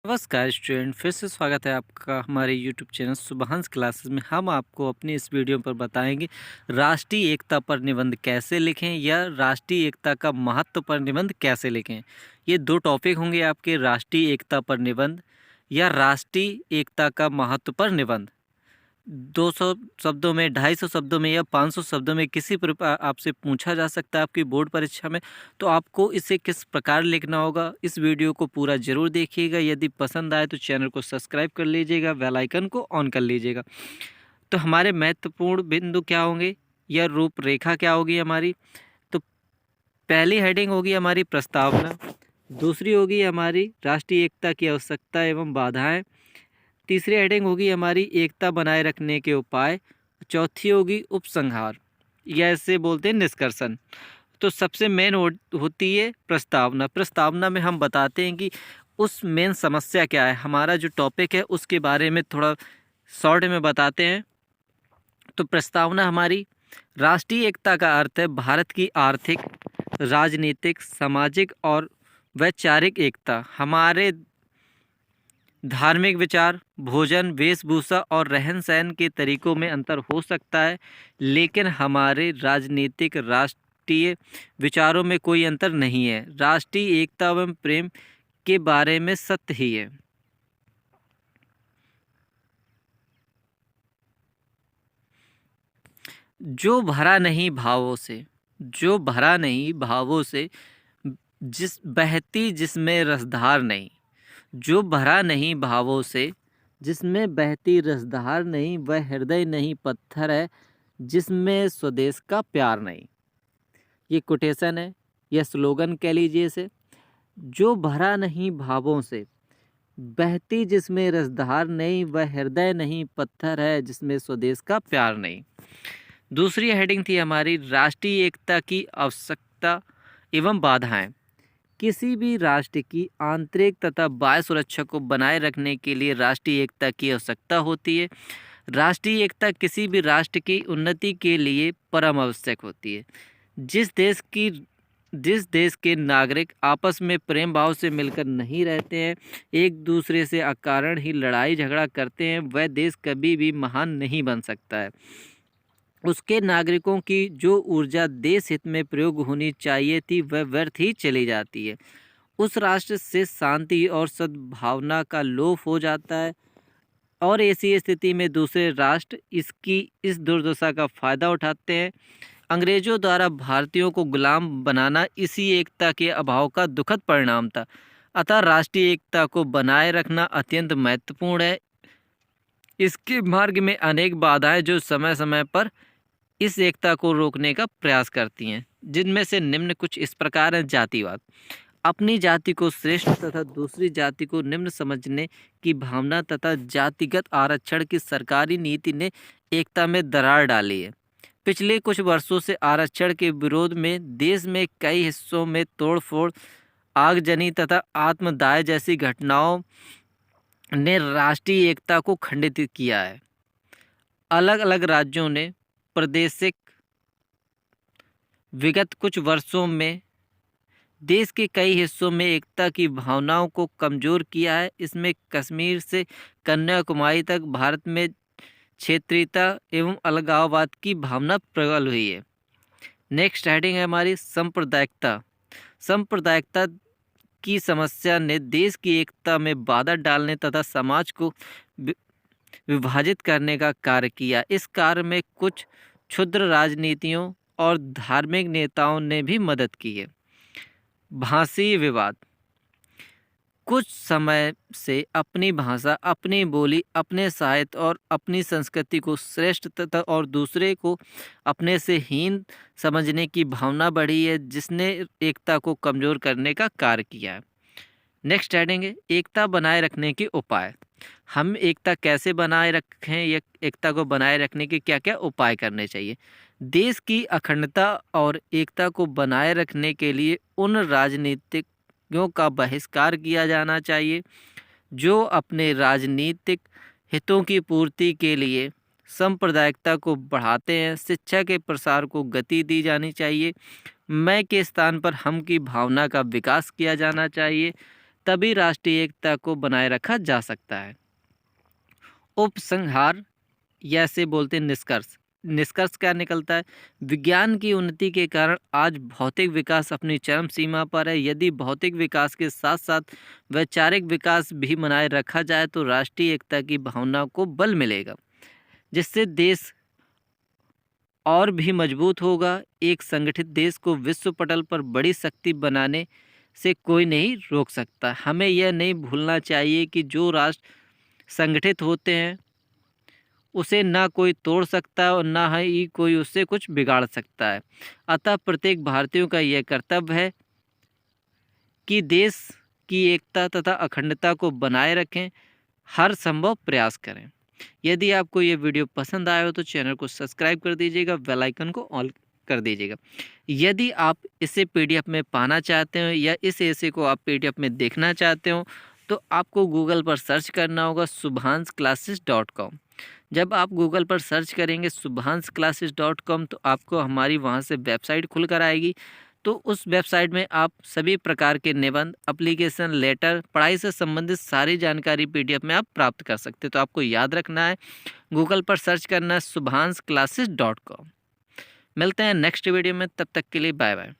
नमस्कार स्टूडेंट, फिर से स्वागत है आपका हमारे यूट्यूब चैनल सुबहान्स क्लासेस में। हम आपको अपनी इस वीडियो पर बताएंगे राष्ट्रीय एकता पर निबंध कैसे लिखें या राष्ट्रीय एकता का महत्व पर निबंध कैसे लिखें। ये दो टॉपिक होंगे आपके, राष्ट्रीय एकता पर निबंध या राष्ट्रीय एकता का महत्व पर निबंध। 200 शब्दों में, 250 शब्दों में या 500 शब्दों में किसी प्रकार आपसे पूछा जा सकता है आपकी बोर्ड परीक्षा में। तो आपको इसे किस प्रकार लिखना होगा, इस वीडियो को पूरा ज़रूर देखिएगा। यदि पसंद आए तो चैनल को सब्सक्राइब कर लीजिएगा, बेल आइकन को ऑन कर लीजिएगा। तो हमारे महत्वपूर्ण बिंदु क्या होंगे या रूपरेखा क्या होगी हमारी। तो पहली हेडिंग होगी हमारी प्रस्तावना, दूसरी होगी हमारी राष्ट्रीय एकता की आवश्यकता एवं बाधाएं, तीसरी हेडिंग होगी हमारी एकता बनाए रखने के उपाय, चौथी होगी उपसंहार या इसे बोलते हैं निष्कर्षण। तो सबसे मेन होती है प्रस्तावना। प्रस्तावना में हम बताते हैं कि उस मेन समस्या क्या है, हमारा जो टॉपिक है उसके बारे में थोड़ा शॉर्ट में बताते हैं। तो प्रस्तावना हमारी, राष्ट्रीय एकता का अर्थ है भारत की आर्थिक, राजनीतिक, सामाजिक और वैचारिक एकता। हमारे धार्मिक विचार, भोजन, वेशभूषा और रहन सहन के तरीकों में अंतर हो सकता है, लेकिन हमारे राजनीतिक राष्ट्रीय विचारों में कोई अंतर नहीं है। राष्ट्रीय एकता एवं प्रेम के बारे में सत्य ही है। जो भरा नहीं भावों से, जो भरा नहीं भावों से, जिस बहती जिसमें रसधार नहीं, जो भरा नहीं भावों से, जिसमें बहती रसधार नहीं, वह हृदय नहीं पत्थर है, जिसमें स्वदेश का प्यार नहीं। ये कोटेशन है या स्लोगन कह लीजिए इसे। जो भरा नहीं भावों से, बहती जिसमें रसधार नहीं, वह हृदय नहीं पत्थर है, जिसमें स्वदेश का प्यार नहीं। दूसरी हेडिंग थी हमारी राष्ट्रीय एकता की आवश्यकता एवं बाधाएं। किसी भी राष्ट्र की आंतरिक तथा बाह्य सुरक्षा को बनाए रखने के लिए राष्ट्रीय एकता की आवश्यकता होती है। राष्ट्रीय एकता किसी भी राष्ट्र की उन्नति के लिए परम आवश्यक होती है। जिस देश के नागरिक आपस में प्रेम भाव से मिलकर नहीं रहते हैं, एक दूसरे से अकारण ही लड़ाई झगड़ा करते हैं, वह देश कभी भी महान नहीं बन सकता है। उसके नागरिकों की जो ऊर्जा देश हित में प्रयोग होनी चाहिए थी, वह व्यर्थ ही चली जाती है। उस राष्ट्र से शांति और सद्भावना का लोप हो जाता है और ऐसी स्थिति में दूसरे राष्ट्र इसकी इस दुर्दशा का फायदा उठाते हैं। अंग्रेजों द्वारा भारतीयों को गुलाम बनाना इसी एकता के अभाव का दुखद परिणाम था। अतः राष्ट्रीय एकता को बनाए रखना अत्यंत महत्वपूर्ण है। इसके मार्ग में अनेक बाधाएं जो समय समय पर इस एकता को रोकने का प्रयास करती हैं, जिनमें से निम्न कुछ इस प्रकार हैं। जातिवाद, अपनी जाति को श्रेष्ठ तथा दूसरी जाति को निम्न समझने की भावना तथा जातिगत आरक्षण की सरकारी नीति ने एकता में दरार डाली है। पिछले कुछ वर्षों से आरक्षण के विरोध में देश में कई हिस्सों में तोड़फोड़, आगजनी तथा आत्मदाह जैसी घटनाओं ने राष्ट्रीय एकता को खंडित किया है। अलग अलग राज्यों ने प्रादेशिक विगत कुछ वर्षों में देश के कई हिस्सों में एकता की भावनाओं को कमजोर किया है। इसमें कश्मीर से कन्याकुमारी तक भारत में क्षेत्रीयता एवं अलगाववाद की भावना प्रबल हुई है। नेक्स्ट हेडिंग है हमारी सांप्रदायिकता। सांप्रदायिकता की समस्या ने देश की एकता में बाधा डालने तथा समाज को विभाजित करने का कार्य किया। इस कार्य में कुछ क्षुद्र राजनीतियों और धार्मिक नेताओं ने भी मदद की है। भाषीय विवाद, कुछ समय से अपनी भाषा, अपनी बोली, अपने साहित्य और अपनी संस्कृति को श्रेष्ठ तथा और दूसरे को अपने से हीन समझने की भावना बढ़ी है, जिसने एकता को कमजोर करने का कार्य किया है। नेक्स्ट हेडिंग है एकता बनाए रखने के उपाय। हम एकता कैसे बनाए रखें या एकता को बनाए रखने के क्या क्या उपाय करने चाहिए। देश की अखंडता और एकता को बनाए रखने के लिए उन राजनीतिज्ञों का बहिष्कार किया जाना चाहिए जो अपने राजनीतिक हितों की पूर्ति के लिए सांप्रदायिकता को बढ़ाते हैं। शिक्षा के प्रसार को गति दी जानी चाहिए। मैं के स्थान पर हम की भावना का विकास किया जाना चाहिए तभी राष्ट्रीय एकता को बनाए रखा जा सकता है। उपसंहार या से बोलते हैं निष्कर्ष। निष्कर्ष क्या निकलता है? विज्ञान की उन्नति के कारण आज भौतिक विकास अपनी चरम सीमा पर है। यदि भौतिक विकास के साथ साथ वैचारिक विकास भी बनाए रखा जाए तो राष्ट्रीय एकता की भावना को बल मिलेगा, जिससे देश और भी मजबूत होगा। एक संगठित देश को विश्व पटल पर बड़ी शक्ति बनाने से कोई नहीं रोक सकता। हमें यह नहीं भूलना चाहिए कि जो राष्ट्र संगठित होते हैं उसे ना कोई तोड़ सकता है और ना ही कोई उससे कुछ बिगाड़ सकता है। अतः प्रत्येक भारतीयों का यह कर्तव्य है कि देश की एकता तथा अखंडता को बनाए रखें, हर संभव प्रयास करें। यदि आपको ये वीडियो पसंद आया हो तो चैनल को सब्सक्राइब कर दीजिएगा, बेल आइकन को ऑल कर दीजिएगा। यदि आप इसे पीडीएफ में पाना चाहते हो या इस ऐसे को आप पीडीएफ में देखना चाहते हो तो आपको गूगल पर सर्च करना होगा subhansclasses.com। जब आप गूगल पर सर्च करेंगे subhansclasses.com तो आपको हमारी वहाँ से वेबसाइट खुल कर आएगी। तो उस वेबसाइट में आप सभी प्रकार के निबंध, एप्लीकेशन, लेटर, पढ़ाई से संबंधित सारी जानकारी पीडीएफ में आप प्राप्त कर सकते हैं। तो आपको याद रखना है, गूगल पर सर्च करना है subhansclasses.com। मिलते हैं नेक्स्ट वीडियो में, तब तक के लिए बाय बाय।